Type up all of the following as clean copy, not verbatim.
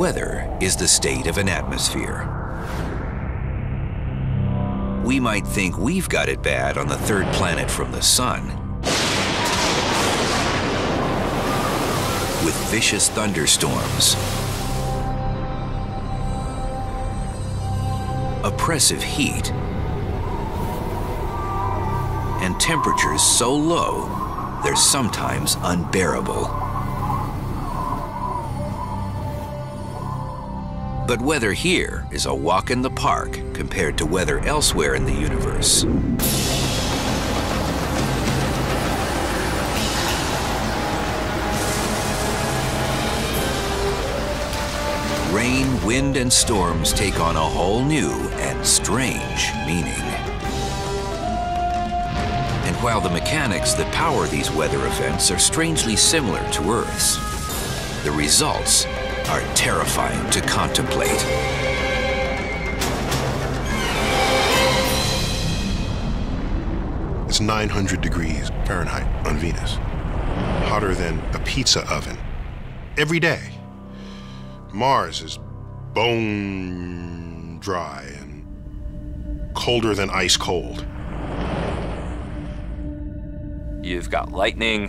Weather is the state of an atmosphere. We might think we've got it bad on the third planet from the sun, with vicious thunderstorms, oppressive heat, and temperatures so low they're sometimes unbearable. But weather here is a walk in the park compared to weather elsewhere in the universe. Rain, wind, and storms take on a whole new and strange meaning. And while the mechanics that power these weather events are strangely similar to Earth's, the results are terrifying to contemplate. It's 900 degrees Fahrenheit on Venus, hotter than a pizza oven, every day. Mars is bone dry and colder than ice cold. You've got lightning,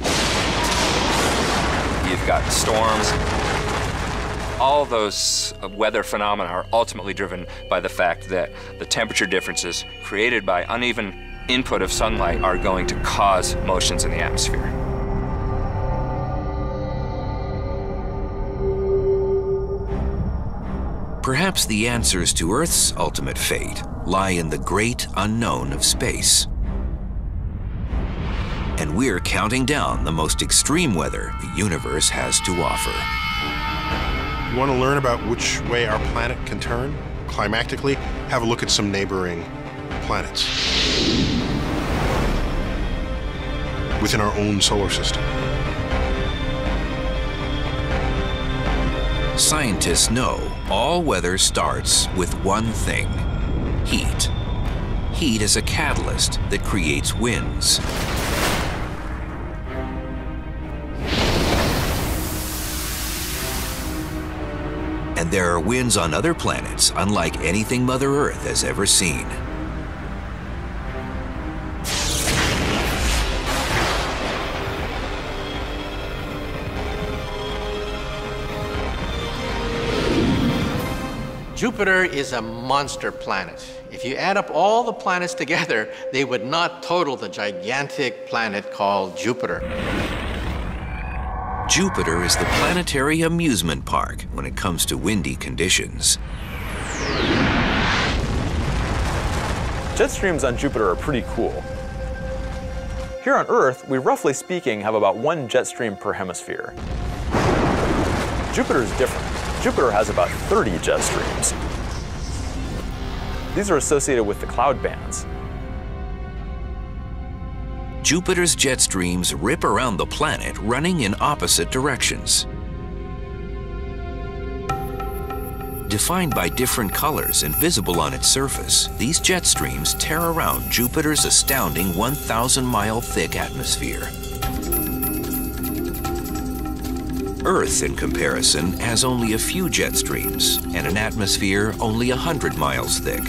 you've got storms. All those weather phenomena are ultimately driven by the fact that the temperature differences created by uneven input of sunlight are going to cause motions in the atmosphere. Perhaps the answers to Earth's ultimate fate lie in the great unknown of space. And we're counting down the most extreme weather the universe has to offer. You want to learn about which way our planet can turn climactically? Have a look at some neighboring planets within our own solar system. Scientists know all weather starts with one thing: heat. Heat is a catalyst that creates winds. And there are winds on other planets unlike anything Mother Earth has ever seen. Jupiter is a monster planet. If you add up all the planets together, they would not total the gigantic planet called Jupiter. Jupiter is the planetary amusement park when it comes to windy conditions. Jet streams on Jupiter are pretty cool. Here on Earth, we roughly speaking have about one jet stream per hemisphere. Jupiter is different. Jupiter has about 30 jet streams. These are associated with the cloud bands. Jupiter's jet streams rip around the planet running in opposite directions. Defined by different colors and visible on its surface, these jet streams tear around Jupiter's astounding 1,000-mile thick atmosphere. Earth, in comparison, has only a few jet streams and an atmosphere only 100 miles thick.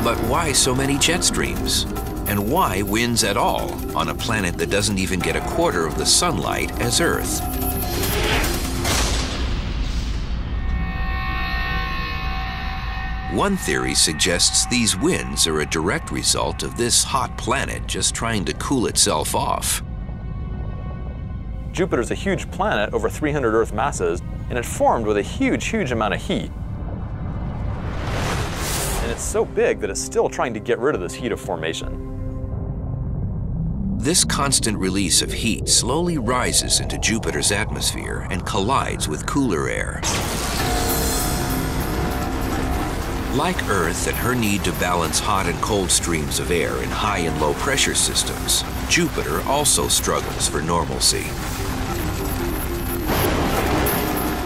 But why so many jet streams? And why winds at all on a planet that doesn't even get a quarter of the sunlight as Earth? One theory suggests these winds are a direct result of this hot planet just trying to cool itself off. Jupiter's a huge planet, over 300 Earth masses, and it formed with a huge amount of heat. And it's so big that it's still trying to get rid of this heat of formation. This constant release of heat slowly rises into Jupiter's atmosphere and collides with cooler air. Like Earth and her need to balance hot and cold streams of air in high and low pressure systems, Jupiter also struggles for normalcy.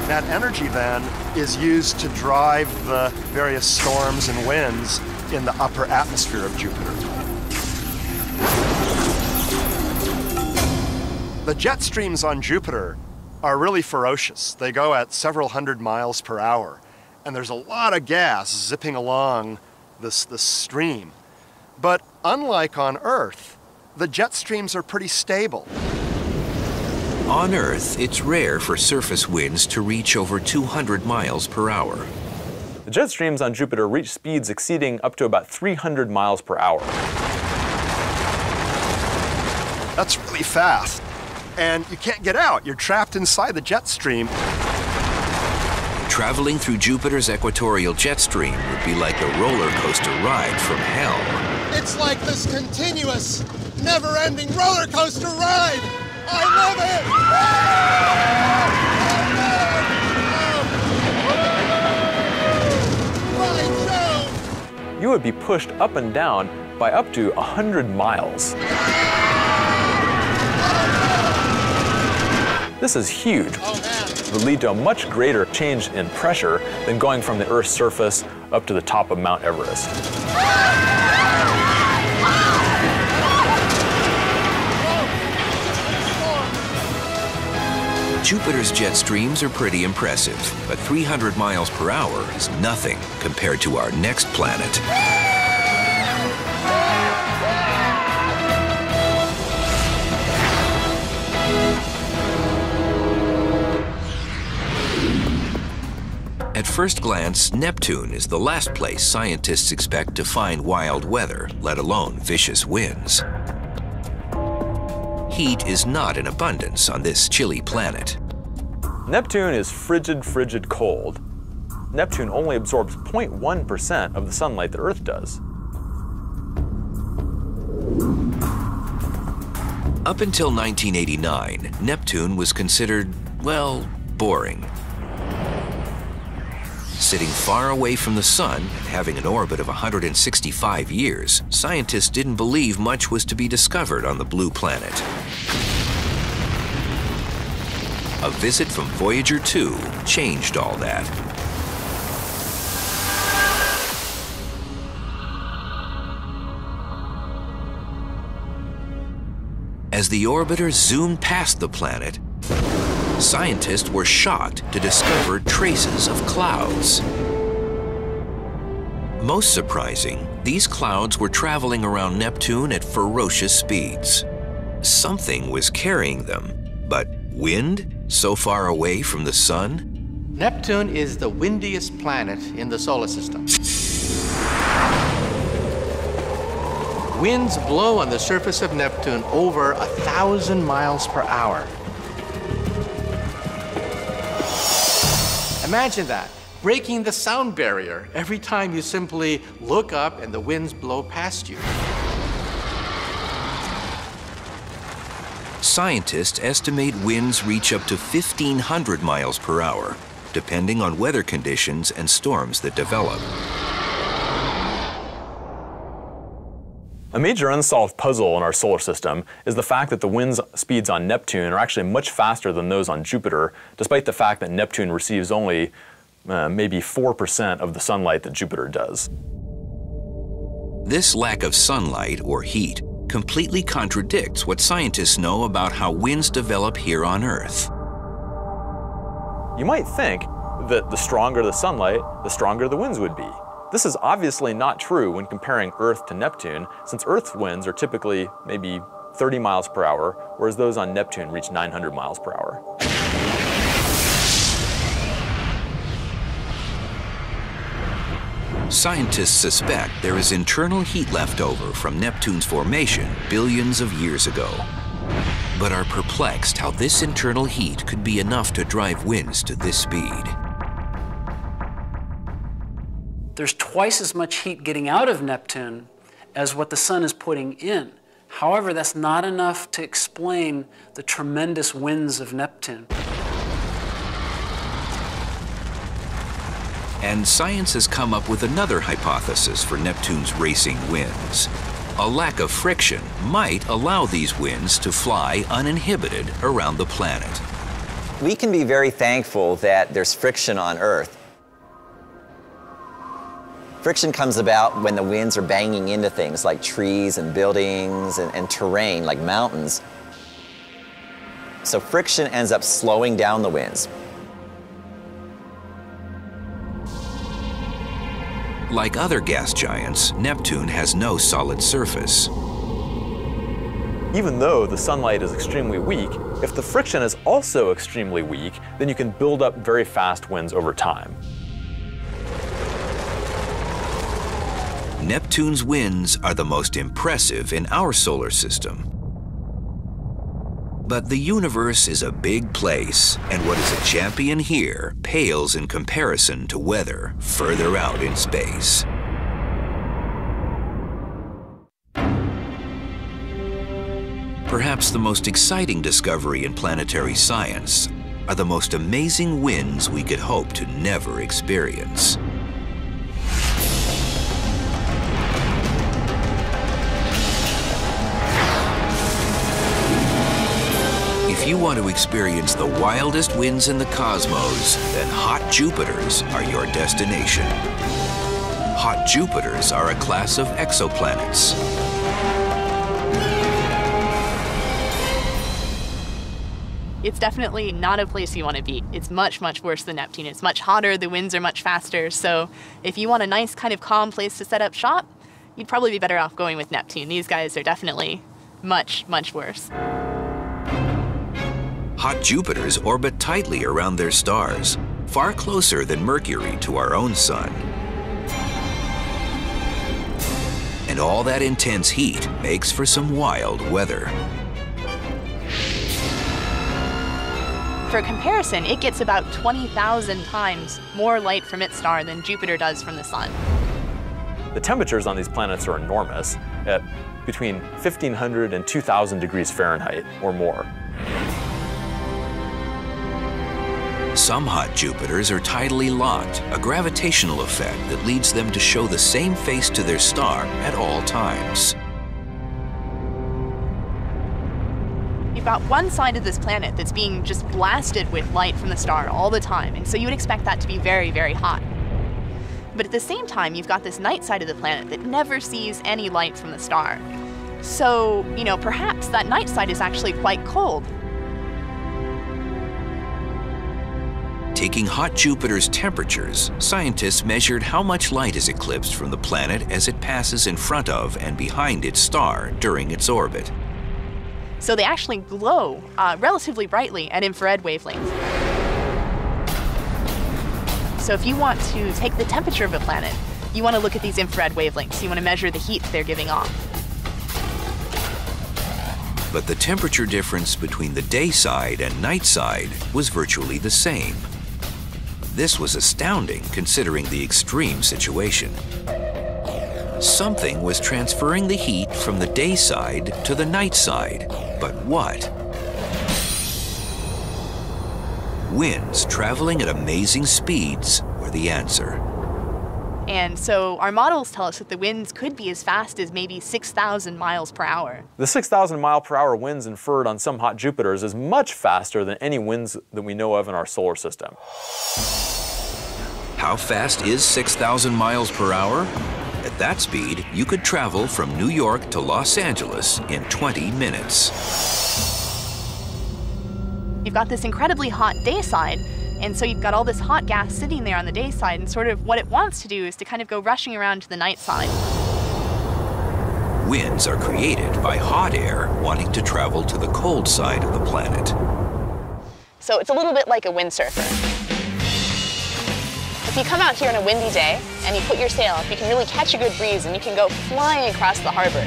That energy then is used to drive the various storms and winds in the upper atmosphere of Jupiter. The jet streams on Jupiter are really ferocious. They go at several hundred miles per hour, and there's a lot of gas zipping along this stream. But unlike on Earth, the jet streams are pretty stable. On Earth, it's rare for surface winds to reach over 200 miles per hour. The jet streams on Jupiter reach speeds exceeding up to about 300 miles per hour. That's really fast. And you can't get out. You're trapped inside the jet stream. Traveling through Jupiter's equatorial jet stream would be like a roller coaster ride from hell. It's like this continuous, never-ending roller coaster ride. I love it! You would be pushed up and down by up to 100 miles. This is huge. It would lead to a much greater change in pressure than going from the Earth's surface up to the top of Mount Everest. Jupiter's jet streams are pretty impressive, but 300 miles per hour is nothing compared to our next planet. At first glance, Neptune is the last place scientists expect to find wild weather, let alone vicious winds. Heat is not in abundance on this chilly planet. Neptune is frigid cold. Neptune only absorbs 0.1% of the sunlight that Earth does. Up until 1989, Neptune was considered, well, boring. Sitting far away from the sun and having an orbit of 165 years, scientists didn't believe much was to be discovered on the blue planet. A visit from Voyager 2 changed all that. As the orbiter zoomed past the planet, scientists were shocked to discover traces of clouds. Most surprising, these clouds were traveling around Neptune at ferocious speeds. Something was carrying them, but wind so far away from the sun? Neptune is the windiest planet in the solar system. Winds blow on the surface of Neptune over 1,000 miles per hour. Imagine that, breaking the sound barrier every time you simply look up and the winds blow past you. Scientists estimate winds reach up to 1,500 miles per hour, depending on weather conditions and storms that develop. A major unsolved puzzle in our solar system is the fact that the wind speeds on Neptune are actually much faster than those on Jupiter, despite the fact that Neptune receives only maybe 4% of the sunlight that Jupiter does. This lack of sunlight, or heat, completely contradicts what scientists know about how winds develop here on Earth. You might think that the stronger the sunlight, the stronger the winds would be. This is obviously not true when comparing Earth to Neptune, since Earth's winds are typically maybe 30 miles per hour, whereas those on Neptune reach 900 miles per hour. Scientists suspect there is internal heat left over from Neptune's formation billions of years ago, but are perplexed how this internal heat could be enough to drive winds to this speed. There's twice as much heat getting out of Neptune as what the sun is putting in. However, that's not enough to explain the tremendous winds of Neptune. And science has come up with another hypothesis for Neptune's racing winds. A lack of friction might allow these winds to fly uninhibited around the planet. We can be very thankful that there's friction on Earth. Friction comes about when the winds are banging into things like trees and buildings and terrain like mountains. so friction ends up slowing down the winds. Like other gas giants, Neptune has no solid surface. Even though the sunlight is extremely weak, if the friction is also extremely weak, then you can build up very fast winds over time. Neptune's winds are the most impressive in our solar system. But the universe is a big place, and what is a champion here pales in comparison to weather further out in space. Perhaps the most exciting discovery in planetary science are the most amazing winds we could hope to never experience. If you want to experience the wildest winds in the cosmos, then hot Jupiters are your destination. Hot Jupiters are a class of exoplanets. It's definitely not a place you want to be. It's much, much worse than Neptune. It's much hotter, the winds are much faster, so if you want a nice kind of calm place to set up shop, you'd probably be better off going with Neptune. These guys are definitely much, much worse. Hot Jupiters orbit tightly around their stars, far closer than Mercury to our own sun. And all that intense heat makes for some wild weather. For comparison, it gets about 20,000 times more light from its star than Jupiter does from the sun. The temperatures on these planets are enormous, at between 1,500 and 2,000 degrees Fahrenheit or more. Some hot Jupiters are tidally locked, a gravitational effect that leads them to show the same face to their star at all times. You've got one side of this planet that's being just blasted with light from the star all the time, and so you would expect that to be very, very hot. But at the same time, you've got this night side of the planet that never sees any light from the star. So, perhaps that night side is actually quite cold. Taking hot Jupiter's temperatures, scientists measured how much light is eclipsed from the planet as it passes in front of and behind its star during its orbit. So they actually glow relatively brightly at infrared wavelengths. So if you want to take the temperature of a planet, you want to look at these infrared wavelengths. You want to measure the heat they're giving off. But the temperature difference between the day side and night side was virtually the same. This was astounding considering the extreme situation. Something was transferring the heat from the day side to the night side, but what? Winds traveling at amazing speeds were the answer. And so our models tell us that the winds could be as fast as maybe 6,000 miles per hour. The 6,000 mile per hour winds inferred on some hot Jupiters is much faster than any winds that we know of in our solar system. How fast is 6,000 miles per hour? At that speed, you could travel from New York to Los Angeles in 20 minutes. You've got this incredibly hot day side, and so you've got all this hot gas sitting there on the day side, and sort of what it wants to do is to kind of go rushing around to the night side. Winds are created by hot air wanting to travel to the cold side of the planet. So it's a little bit like a windsurfer. If you come out here on a windy day and you put your sail up, you can really catch a good breeze and you can go flying across the harbor.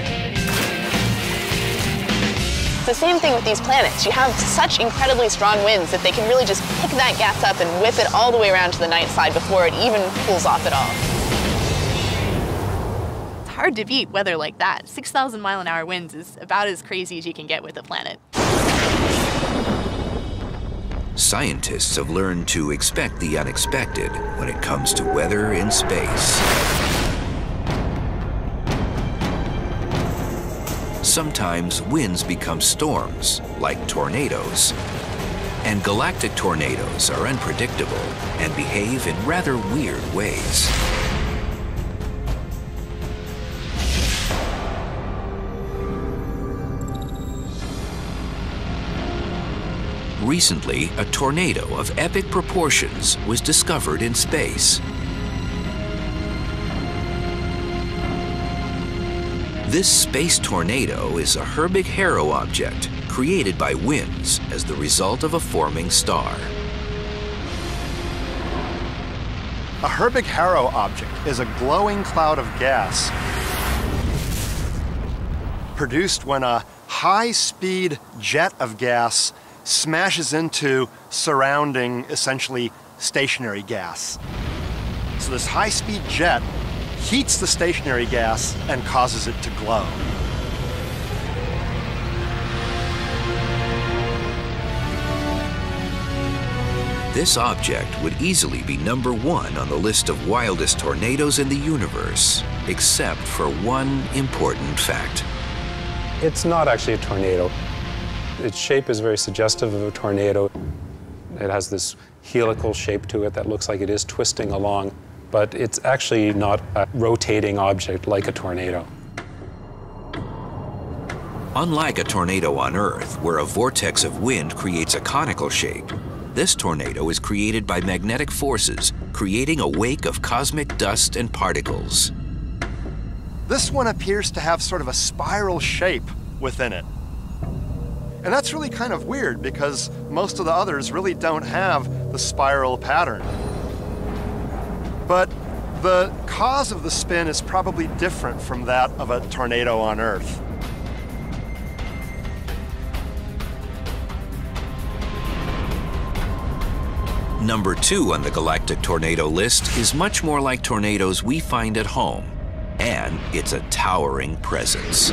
It's the same thing with these planets. You have such incredibly strong winds that they can really just pick that gas up and whip it all the way around to the night side before it even cools off at all. It's hard to beat weather like that. 6,000 mile an hour winds is about as crazy as you can get with a planet. Scientists have learned to expect the unexpected when it comes to weather in space. Sometimes winds become storms, like tornadoes. And galactic tornadoes are unpredictable and behave in rather weird ways. Recently, a tornado of epic proportions was discovered in space. This space tornado is a Herbig-Haro object created by winds as the result of a forming star. A Herbig-Haro object is a glowing cloud of gas produced when a high-speed jet of gas smashes into surrounding, essentially, stationary gas. So this high-speed jet heats the stationary gas and causes it to glow. This object would easily be #1 on the list of wildest tornadoes in the universe, except for one important fact. It's not actually a tornado. Its shape is very suggestive of a tornado. It has this helical shape to it that looks like it is twisting along, but it's actually not a rotating object like a tornado. Unlike a tornado on Earth, where a vortex of wind creates a conical shape, this tornado is created by magnetic forces, creating a wake of cosmic dust and particles. This one appears to have sort of a spiral shape within it. And that's really kind of weird because most of the others really don't have the spiral pattern. But the cause of the spin is probably different from that of a tornado on Earth. #2 on the galactic tornado list is much more like tornadoes we find at home, and it's a towering presence.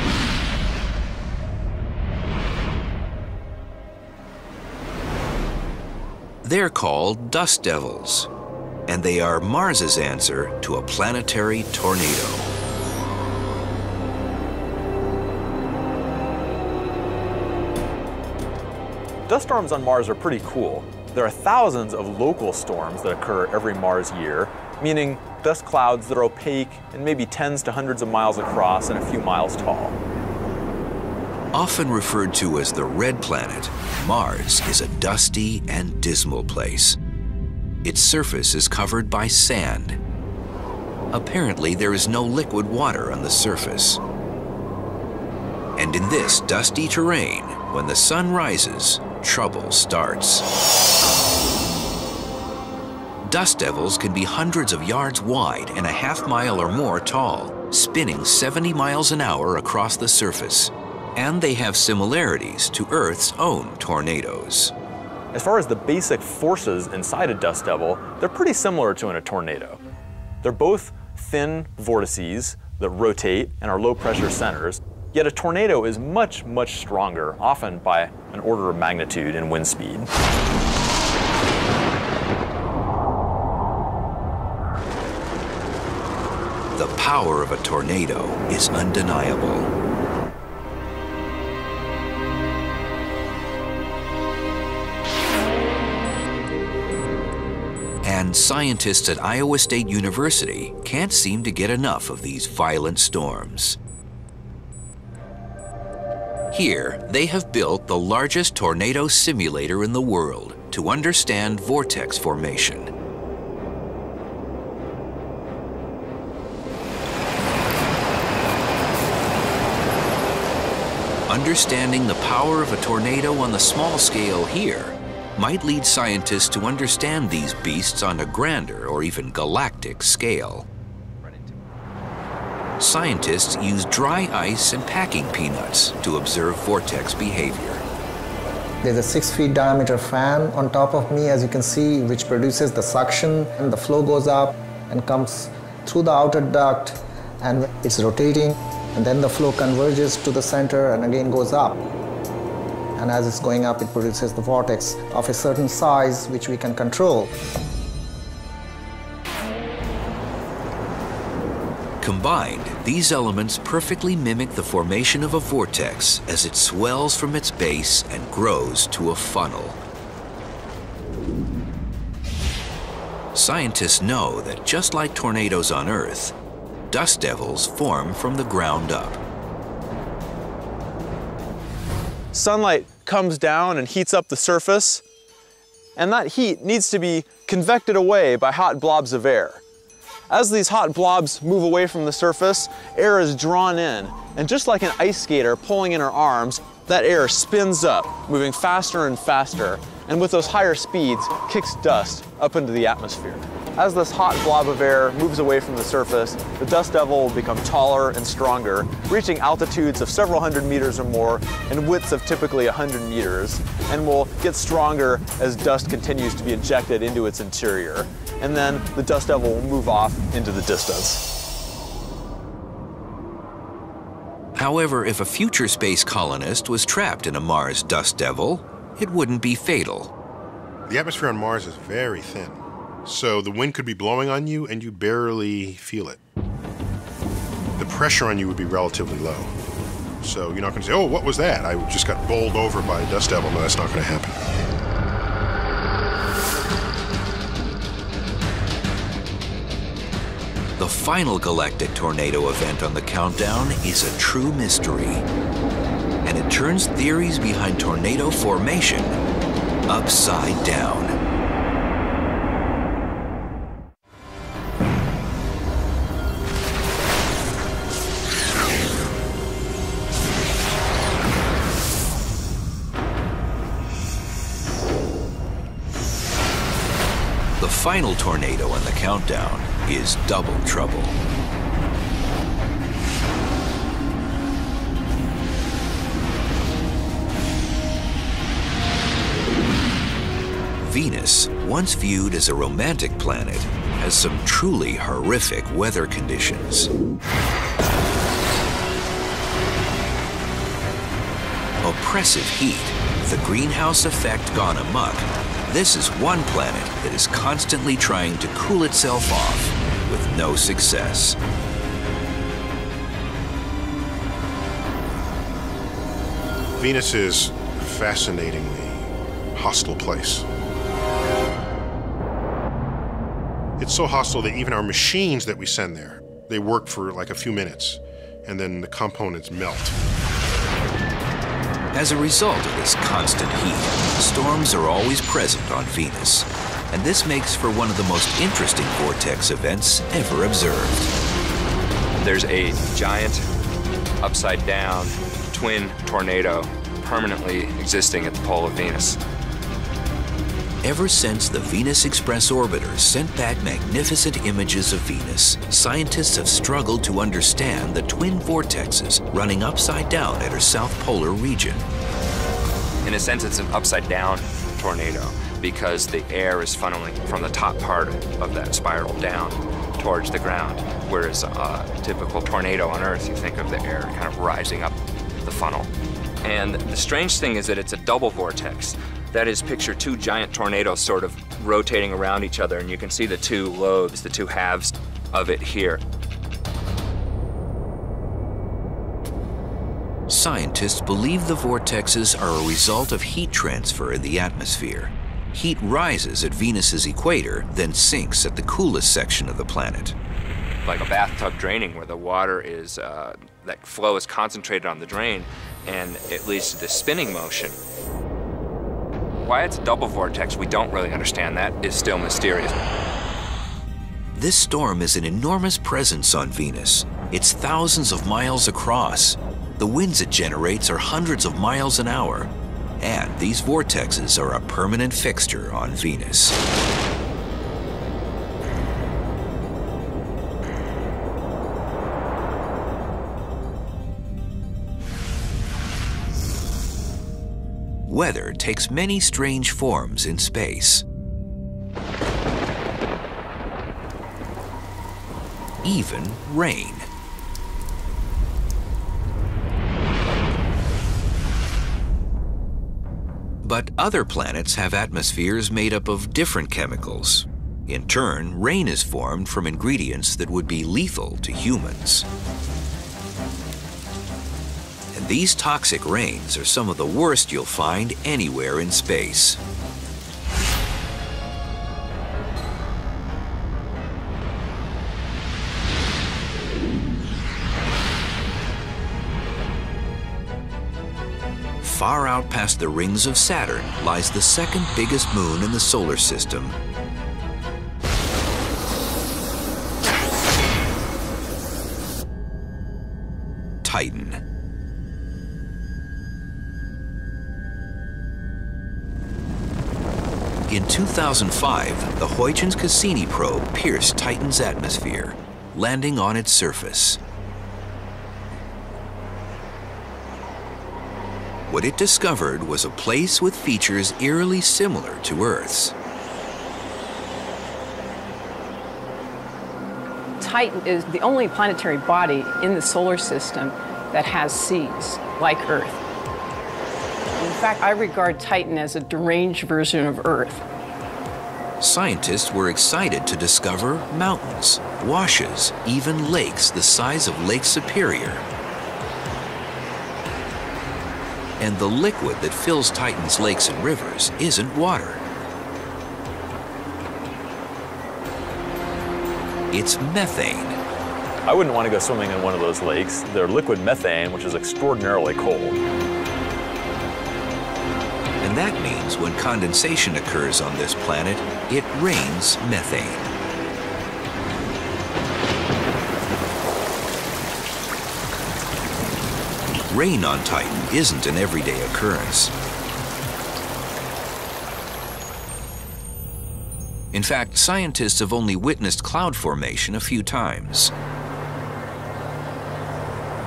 They're called dust devils, and they are Mars's answer to a planetary tornado. Dust storms on Mars are pretty cool. There are thousands of local storms that occur every Mars year, meaning dust clouds that are opaque and maybe tens to hundreds of miles across and a few miles tall. Often referred to as the red planet, Mars is a dusty and dismal place. Its surface is covered by sand. Apparently, there is no liquid water on the surface. And in this dusty terrain, when the sun rises, trouble starts. Dust devils can be hundreds of yards wide and a half-mile or more tall, spinning 70 miles an hour across the surface. And they have similarities to Earth's own tornadoes. As far as the basic forces inside a dust devil, they're pretty similar to in a tornado. They're both thin vortices that rotate and are low-pressure centers, yet a tornado is much, much stronger, often by an order of magnitude in wind speed. The power of a tornado is undeniable. And scientists at Iowa State University can't seem to get enough of these violent storms. Here, they have built the largest tornado simulator in the world to understand vortex formation. Understanding the power of a tornado on the small scale here might lead scientists to understand these beasts on a grander or even galactic scale. Scientists use dry ice and packing peanuts to observe vortex behavior. There's a 6 feet diameter fan on top of me, as you can see, which produces the suction, and the flow goes up and comes through the outer duct, and it's rotating, and then the flow converges to the center and again goes up. And as it's going up, it produces the vortex of a certain size, which we can control. Combined, these elements perfectly mimic the formation of a vortex as it swells from its base and grows to a funnel. Scientists know that just like tornadoes on Earth, dust devils form from the ground up. sunlight comes down and heats up the surface, and that heat needs to be convected away by hot blobs of air. As these hot blobs move away from the surface, air is drawn in, and just like an ice skater pulling in her arms, that air spins up, moving faster and faster, and with those higher speeds, kicks dust up into the atmosphere. As this hot blob of air moves away from the surface, the dust devil will become taller and stronger, reaching altitudes of several hundred meters or more and widths of typically 100 meters, and will get stronger as dust continues to be injected into its interior. And then the dust devil will move off into the distance. However, if a future space colonist was trapped in a Mars dust devil, it wouldn't be fatal. The atmosphere on Mars is very thin, so the wind could be blowing on you and you barely feel it. The pressure on you would be relatively low. So you're not going to say, oh, what was that? I just got bowled over by a dust devil. No, that's not going to happen. The final galactic tornado event on the countdown is a true mystery, and it turns theories behind tornado formation upside down. The final tornado on the countdown is double trouble. Venus, once viewed as a romantic planet, has some truly horrific weather conditions. Oppressive heat, the greenhouse effect gone amok. This is one planet that is constantly trying to cool itself off with no success. Venus is a fascinatingly hostile place. It's so hostile that even our machines that we send there, they work for like a few minutes, and then the components melt. As a result of this constant heat, storms are always present on Venus, and this makes for one of the most interesting vortex events ever observed. There's a giant, upside-down, twin tornado permanently existing at the pole of Venus. Ever since the Venus Express orbiter sent back magnificent images of Venus, scientists have struggled to understand the twin vortexes running upside down at her south polar region. In a sense, it's an upside-down tornado because the air is funneling from the top part of that spiral down towards the ground, whereas a typical tornado on Earth, you think of the air kind of rising up the funnel. And the strange thing is that it's a double vortex. That is, picture two giant tornadoes sort of rotating around each other, and you can see the two lobes, the two halves of it here. Scientists believe the vortexes are a result of heat transfer in the atmosphere. Heat rises at Venus's equator, then sinks at the coolest section of the planet. Like a bathtub draining, where the water is, that flow is concentrated on the drain, and it leads to this spinning motion. Why it's a double vortex, we don't really understand. That is still mysterious. This storm is an enormous presence on Venus. It's thousands of miles across. The winds it generates are hundreds of miles an hour. And these vortexes are a permanent fixture on Venus. Weather takes many strange forms in space. Even rain. But other planets have atmospheres made up of different chemicals. In turn, rain is formed from ingredients that would be lethal to humans. And these toxic rains are some of the worst you'll find anywhere in space. Far out past the rings of Saturn lies the second biggest moon in the solar system. Titan. In 2005, the Huygens Cassini probe pierced Titan's atmosphere, landing on its surface. What it discovered was a place with features eerily similar to Earth's. Titan is the only planetary body in the solar system that has seas, like Earth. In fact, I regard Titan as a deranged version of Earth. Scientists were excited to discover mountains, washes, even lakes the size of Lake Superior. And the liquid that fills Titan's lakes and rivers isn't water. It's methane. I wouldn't want to go swimming in one of those lakes. They're liquid methane, which is extraordinarily cold. And that means when condensation occurs on this planet, it rains methane. Rain on Titan isn't an everyday occurrence. In fact, scientists have only witnessed cloud formation a few times.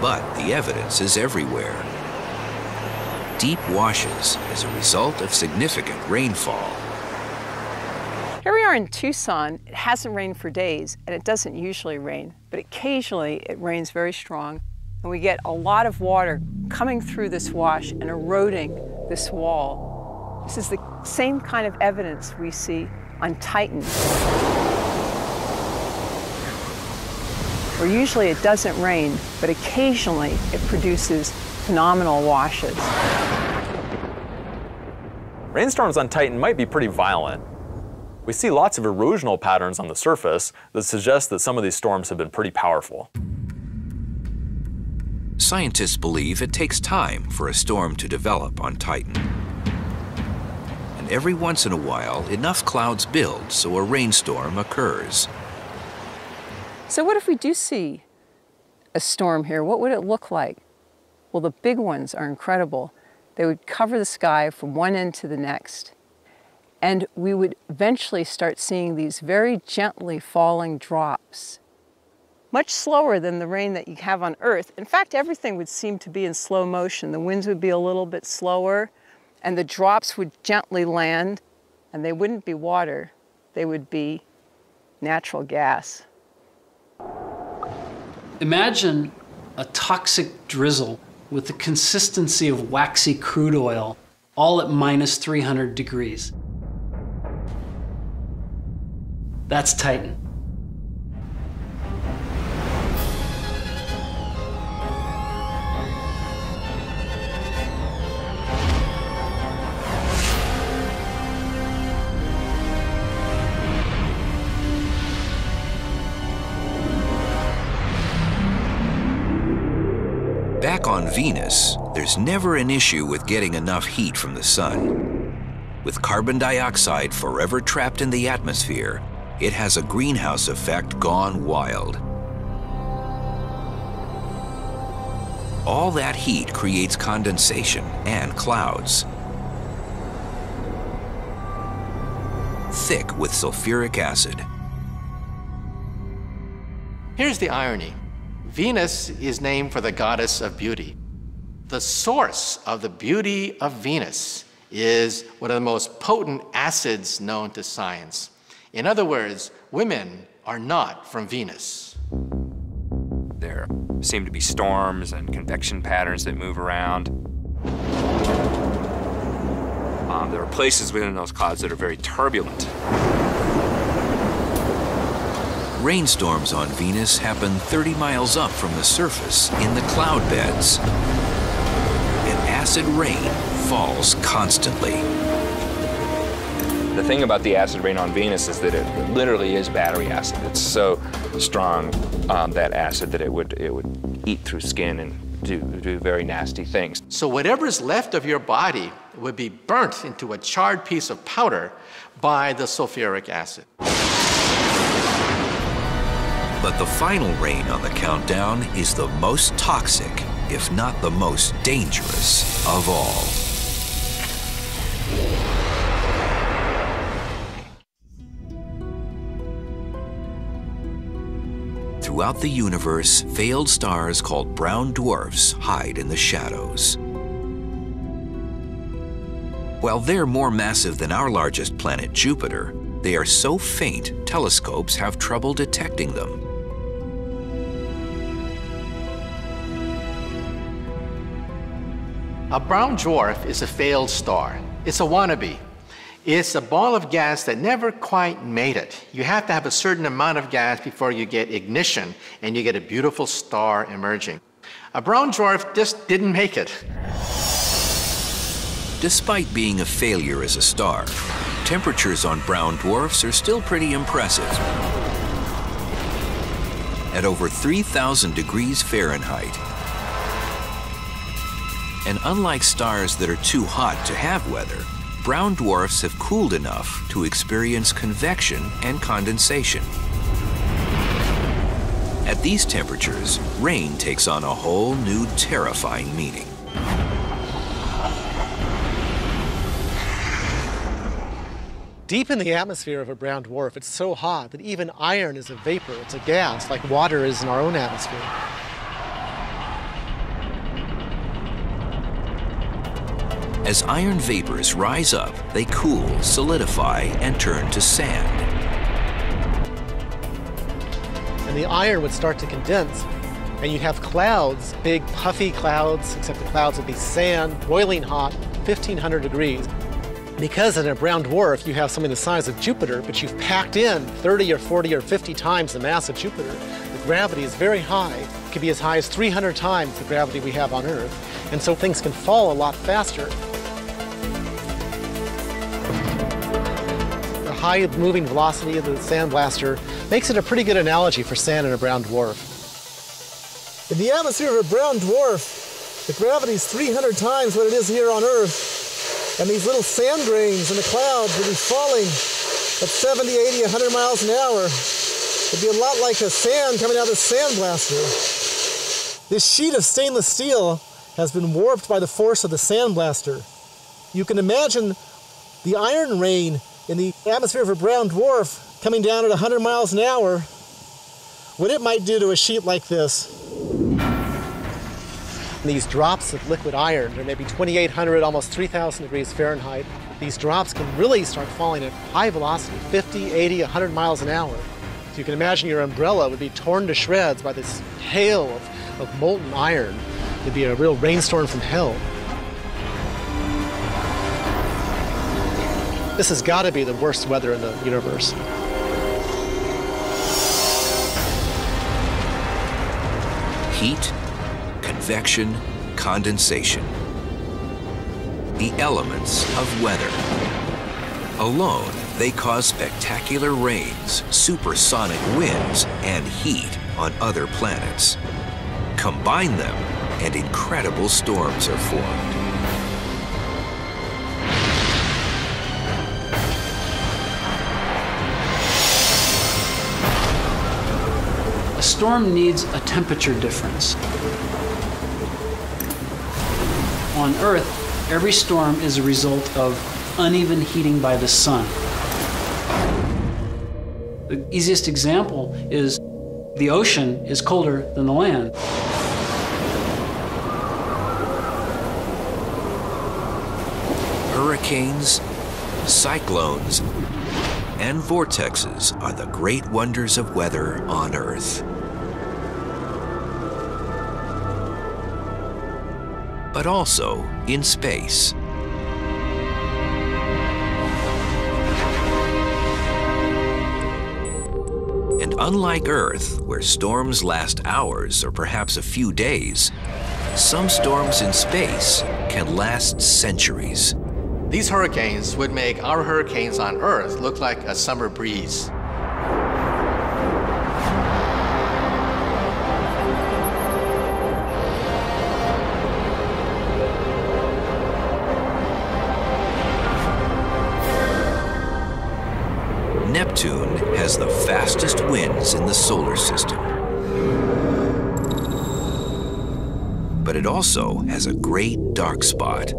But the evidence is everywhere. Deep washes as a result of significant rainfall. Here we are in Tucson. It hasn't rained for days, and it doesn't usually rain, but occasionally it rains very strong, and we get a lot of water coming through this wash and eroding this wall. This is the same kind of evidence we see on Titan, where usually it doesn't rain, but occasionally it produces phenomenal washes. Rainstorms on Titan might be pretty violent. We see lots of erosional patterns on the surface that suggest that some of these storms have been pretty powerful. Scientists believe it takes time for a storm to develop on Titan. And every once in a while, enough clouds build so a rainstorm occurs. So what if we do see a storm here? What would it look like? Well, the big ones are incredible. They would cover the sky from one end to the next. And we would eventually start seeing these very gently falling drops, much slower than the rain that you have on Earth. In fact, everything would seem to be in slow motion. The winds would be a little bit slower, and the drops would gently land, and they wouldn't be water. They would be natural gas. Imagine a toxic drizzle with the consistency of waxy crude oil, all at minus 300 degrees. That's Titan. Back on Venus, there's never an issue with getting enough heat from the sun. With carbon dioxide forever trapped in the atmosphere, it has a greenhouse effect gone wild. All that heat creates condensation and clouds, thick with sulfuric acid. Here's the irony. Venus is named for the goddess of beauty. The source of the beauty of Venus is one of the most potent acids known to science. In other words, women are not from Venus. There seem to be storms and convection patterns that move around. There are places within those clouds that are very turbulent. Rainstorms on Venus happen 30 miles up from the surface in the cloud beds. And acid rain falls constantly. The thing about the acid rain on Venus is that it literally is battery acid. It's so strong, that acid, that it would eat through skin and do very nasty things. So whatever's left of your body would be burnt into a charred piece of powder by the sulfuric acid. But the final rain on the countdown is the most toxic, if not the most dangerous of all. Throughout the universe, failed stars called brown dwarfs hide in the shadows. While they're more massive than our largest planet, Jupiter, they are so faint, telescopes have trouble detecting them. A brown dwarf is a failed star. It's a wannabe. It's a ball of gas that never quite made it. You have to have a certain amount of gas before you get ignition and you get a beautiful star emerging. A brown dwarf just didn't make it. Despite being a failure as a star, temperatures on brown dwarfs are still pretty impressive. At over 3,000 degrees Fahrenheit. And unlike stars that are too hot to have weather, brown dwarfs have cooled enough to experience convection and condensation. At these temperatures, rain takes on a whole new terrifying meaning. Deep in the atmosphere of a brown dwarf, it's so hot that even iron is a vapor. It's a gas, like water is in our own atmosphere. As iron vapors rise up, they cool, solidify, and turn to sand. And the iron would start to condense, and you'd have clouds, big puffy clouds, except the clouds would be sand, boiling hot, 1,500 degrees. Because in a brown dwarf, you have something the size of Jupiter, but you've packed in 30 or 40 or 50 times the mass of Jupiter. The gravity is very high. It can be as high as 300 times the gravity we have on Earth. And so things can fall a lot faster. The high moving velocity of the sandblaster makes it a pretty good analogy for sand in a brown dwarf. In the atmosphere of a brown dwarf, the gravity is 300 times what it is here on Earth. And these little sand grains in the clouds will be falling at 70, 80, 100 miles an hour. It'd be a lot like a sand coming out of a sandblaster. This sheet of stainless steel has been warped by the force of the sandblaster. You can imagine the iron rain in the atmosphere of a brown dwarf coming down at 100 miles an hour, what it might do to a sheet like this. These drops of liquid iron, they're maybe 2,800, almost 3,000 degrees Fahrenheit. These drops can really start falling at high velocity, 50, 80, 100 miles an hour. So you can imagine your umbrella would be torn to shreds by this hail of molten iron. It'd be a real rainstorm from hell. This has got to be the worst weather in the universe. Heat, convection, condensation. The elements of weather. Alone, they cause spectacular rains, supersonic winds, and heat on other planets. Combine them, and incredible storms are formed. A storm needs a temperature difference. On Earth, every storm is a result of uneven heating by the sun. The easiest example is the ocean is colder than the land. Hurricanes, cyclones, and vortexes are the great wonders of weather on Earth. But also in space. And unlike Earth, where storms last hours or perhaps a few days, some storms in space can last centuries. These hurricanes would make our hurricanes on Earth look like a summer breeze. Neptune has the fastest winds in the solar system. But it also has a great dark spot,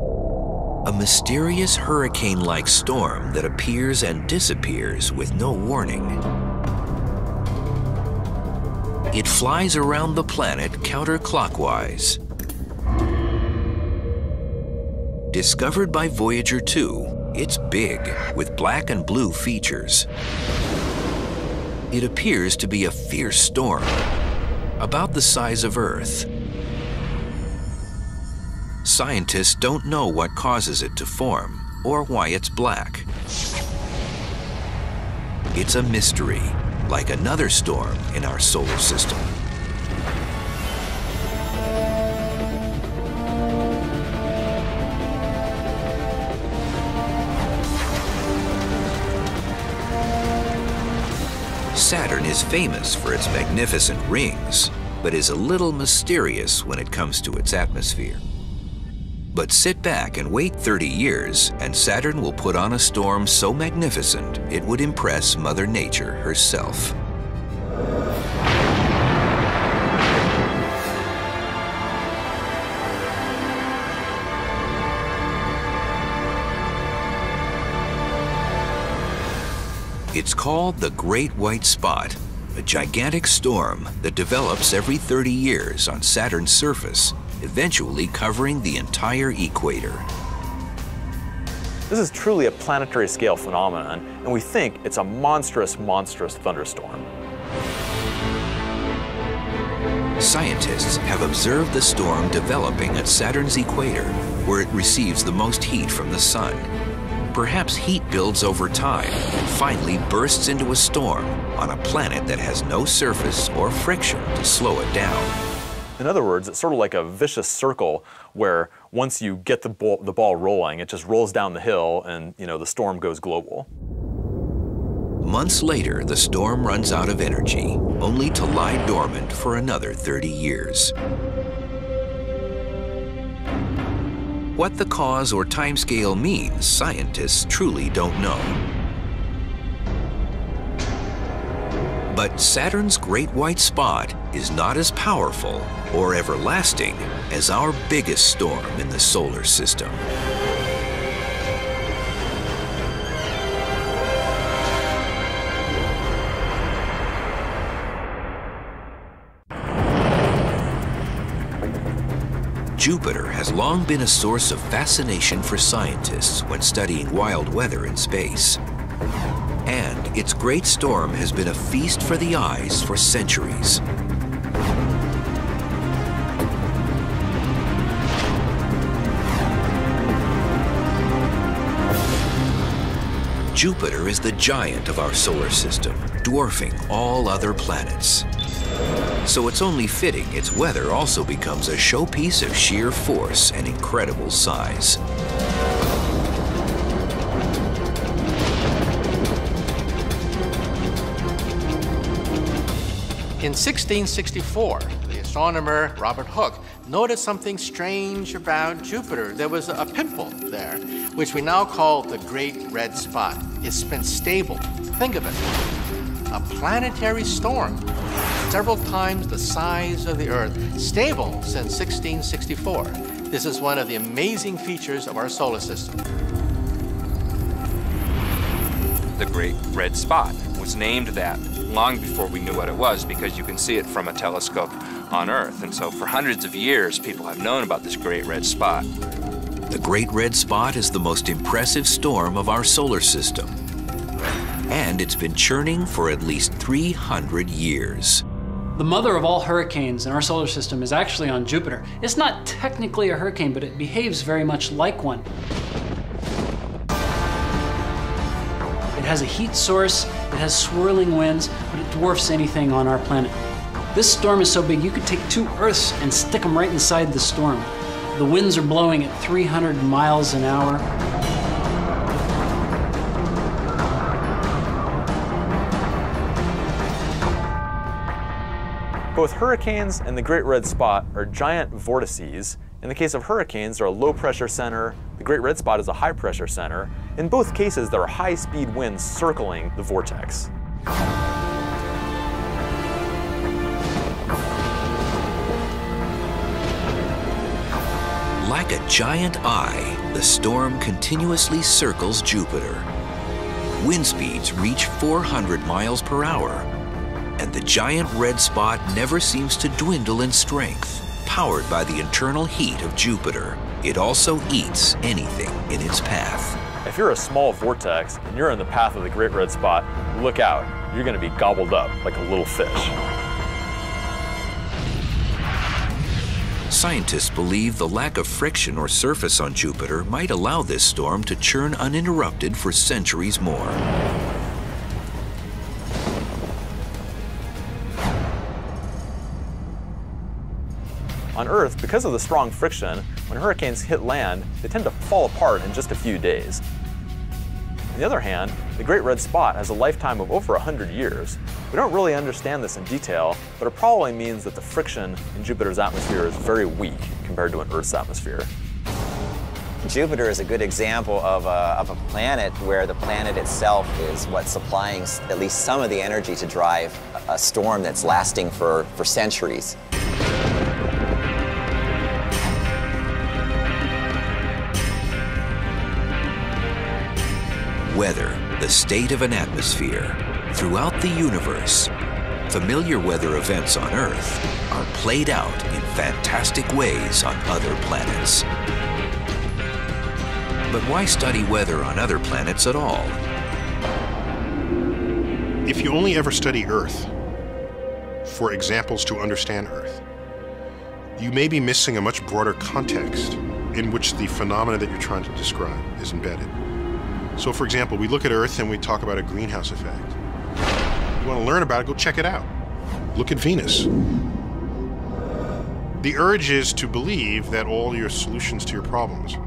a mysterious hurricane-like storm that appears and disappears with no warning. It flies around the planet counterclockwise. Discovered by Voyager 2, it's big, with black and blue features. It appears to be a fierce storm, about the size of Earth. Scientists don't know what causes it to form, or why it's black. It's a mystery, like another storm in our solar system. Saturn is famous for its magnificent rings, but is a little mysterious when it comes to its atmosphere. But sit back and wait 30 years, and Saturn will put on a storm so magnificent it would impress Mother Nature herself. It's called the Great White Spot, a gigantic storm that develops every 30 years on Saturn's surface, eventually covering the entire equator. This is truly a planetary scale phenomenon, and we think it's a monstrous, monstrous thunderstorm. Scientists have observed the storm developing at Saturn's equator, where it receives the most heat from the sun. Perhaps heat builds over time and finally bursts into a storm on a planet that has no surface or friction to slow it down. In other words, it's sort of like a vicious circle where once you get the ball rolling, it just rolls down the hill and, the storm goes global. Months later, the storm runs out of energy, only to lie dormant for another 30 years. What the cause or timescale means, scientists truly don't know. But Saturn's Great White Spot is not as powerful or everlasting as our biggest storm in the solar system. Jupiter has long been a source of fascination for scientists when studying wild weather in space. And its great storm has been a feast for the eyes for centuries. Jupiter is the giant of our solar system, dwarfing all other planets. So it's only fitting its weather also becomes a showpiece of sheer force and incredible size. In 1664, the astronomer Robert Hooke noticed something strange about Jupiter. There was a pimple there, which we now call the Great Red Spot. It's been stable. Think of it. A planetary storm, several times the size of the Earth, stable since 1664. This is one of the amazing features of our solar system. The Great Red Spot was named that long before we knew what it was, because you can see it from a telescope on Earth. And so for hundreds of years, people have known about this Great Red Spot. The Great Red Spot is the most impressive storm of our solar system. And it's been churning for at least 300 years. The mother of all hurricanes in our solar system is actually on Jupiter. It's not technically a hurricane, but it behaves very much like one. It has a heat source, it has swirling winds, but it dwarfs anything on our planet. This storm is so big you could take 2 Earths and stick them right inside the storm. The winds are blowing at 300 miles an hour. Both hurricanes and the Great Red Spot are giant vortices. In the case of hurricanes, they're a low-pressure center. The Great Red Spot is a high-pressure center. In both cases, there are high-speed winds circling the vortex. Like a giant eye, the storm continuously circles Jupiter. Wind speeds reach 400 miles per hour, and the giant red spot never seems to dwindle in strength. Powered by the internal heat of Jupiter, it also eats anything in its path. If you're a small vortex and you're in the path of the Great Red Spot, look out. You're going to be gobbled up like a little fish. Scientists believe the lack of friction or surface on Jupiter might allow this storm to churn uninterrupted for centuries more. On Earth, because of the strong friction, when hurricanes hit land, they tend to fall apart in just a few days. On the other hand, the Great Red Spot has a lifetime of over 100 years. We don't really understand this in detail, but it probably means that the friction in Jupiter's atmosphere is very weak compared to an Earth's atmosphere. Jupiter is a good example of a planet where the planet itself is what's supplying at least some of the energy to drive a storm that's lasting for centuries. Weather, the state of an atmosphere. Throughout the universe, familiar weather events on Earth are played out in fantastic ways on other planets. But why study weather on other planets at all? If you only ever study Earth for examples to understand Earth, you may be missing a much broader context in which the phenomena that you're trying to describe is embedded. So for example, we look at Earth and we talk about a greenhouse effect. You want to learn about it, go check it out. Look at Venus. The urge is to believe that all your solutions to your problems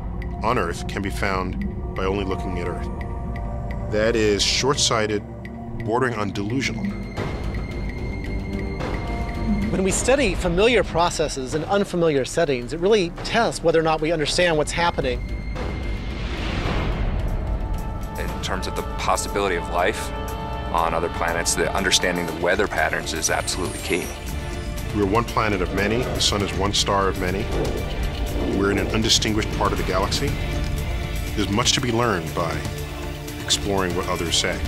on Earth can be found by only looking at Earth. That is short-sighted, bordering on delusional. When we study familiar processes in unfamiliar settings, it really tests whether or not we understand what's happening. In terms of the possibility of life on other planets, the understanding the weather patterns is absolutely key. We're one planet of many. The sun is one star of many. We're in an undistinguished part of the galaxy. There's much to be learned by exploring what others say.